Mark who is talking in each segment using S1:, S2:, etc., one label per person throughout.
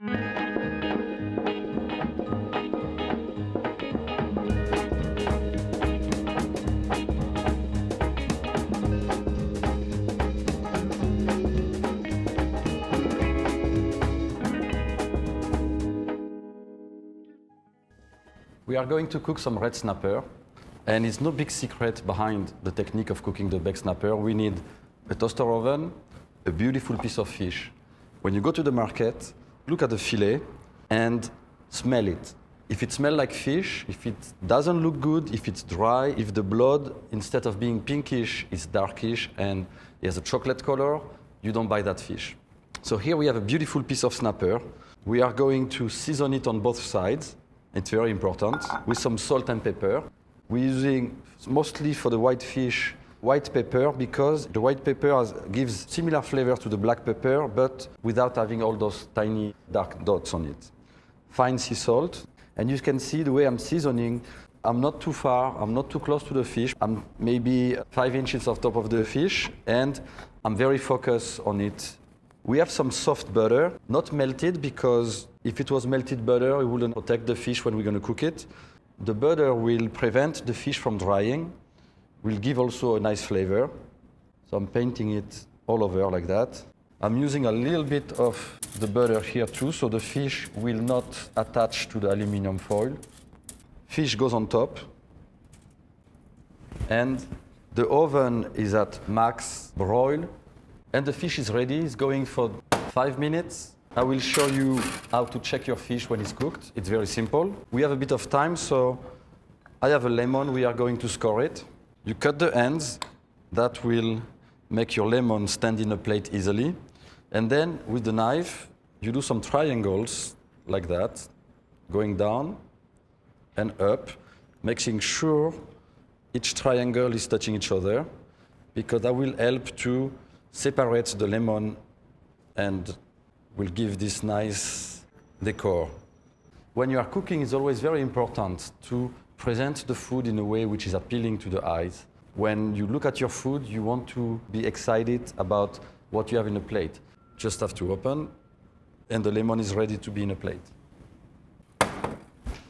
S1: We are going to cook some red snapper, and it's no big secret behind the technique of cooking the baked snapper. We need a toaster oven, a beautiful piece of fish. When you go to the market, look at the fillet and smell it. If it smells like fish, if it doesn't look good, if it's dry, if the blood, instead of being pinkish, is darkish and it has a chocolate color, you don't buy that fish. So here we have a beautiful piece of snapper. We are going to season it on both sides. It's very important, with some salt and pepper. We're using, mostly for the white fish, white pepper, because the white pepper gives similar flavor to the black pepper, but without having all those tiny dark dots on it. Fine sea salt, and you can see the way I'm seasoning. I'm not too far, I'm not too close to the fish. I'm maybe 5 inches off top of the fish, and I'm very focused on it. We have some soft butter, not melted, because if it was melted butter, it wouldn't protect the fish when we're going to cook it. The butter will prevent the fish from drying, will give also a nice flavor. So I'm painting it all over like that. I'm using a little bit of the butter here too, so the fish will not attach to the aluminum foil. Fish goes on top. And the oven is at max broil. And the fish is ready. It's going for 5 minutes. I will show you how to check your fish when it's cooked. It's very simple. We have a bit of time, so I have a lemon. We are going to score it. You cut the ends. That will make your lemon stand in a plate easily. And then with the knife, you do some triangles like that, going down and up, making sure each triangle is touching each other, because that will help to separate the lemon and will give this nice decor. When you are cooking, it's always very important to present the food in a way which is appealing to the eyes. When you look at your food, you want to be excited about what you have in a plate. Just have to open, and the lemon is ready to be in a plate.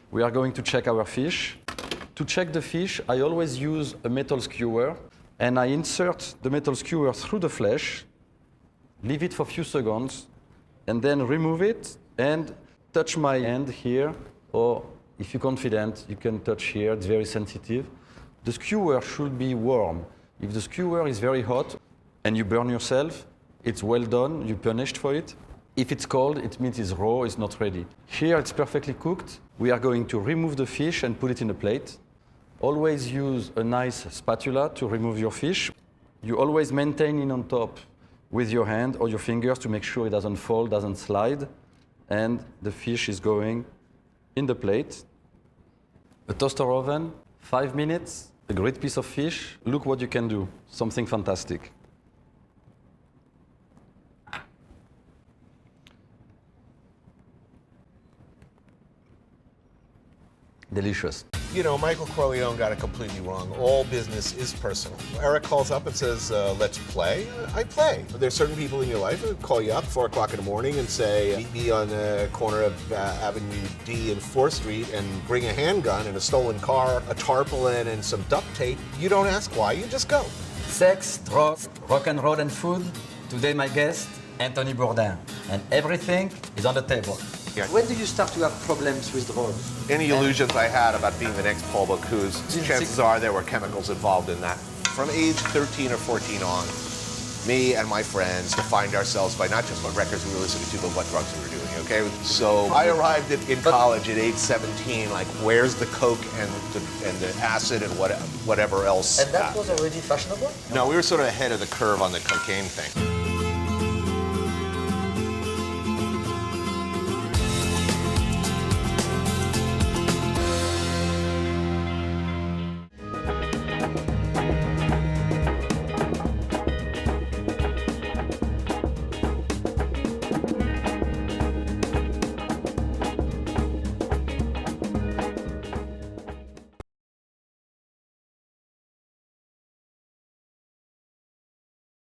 S1: We are going to check our fish. To check the fish, I always use a metal skewer, and I insert the metal skewer through the flesh, leave it for a few seconds, and then remove it and touch my hand here, or if you're confident, you can touch here. It's very sensitive. The skewer should be warm. If the skewer is very hot and you burn yourself, it's well done, you're punished for it. If it's cold, it means it's raw, it's not ready. Here it's perfectly cooked. We are going to remove the fish and put it in a plate. Always use a nice spatula to remove your fish. You always maintain it on top with your hand or your fingers to make sure it doesn't fall, doesn't slide. And the fish is going in the plate. A toaster oven, 5 minutes, a great piece of fish. Look what you can do, something fantastic. Delicious.
S2: You know, Michael Corleone got it completely wrong. All business is personal. Eric calls up and says, let's play. I play. There's certain people in your life who call you up 4 o'clock in the morning and say, meet me on the corner of Avenue D and 4th Street and bring a handgun and a stolen car, a tarpaulin and some duct tape. You don't ask why, you just go.
S1: Sex, drugs, rock and roll and food. Today my guest, Anthony Bourdain. And everything is on the table.
S2: Yeah.
S1: When did you start to have problems with drugs?
S2: Any illusions I had about being the next Paul Bocuse, chances are there were chemicals involved in that. From age 13 or 14 on, me and my friends defined ourselves by not just what records we were listening to, but what drugs we were doing, okay? So I arrived in college at age 17, like, where's the coke and the acid and whatever else?
S1: And that was already fashionable?
S2: No, we were sort of ahead of the curve on the cocaine thing.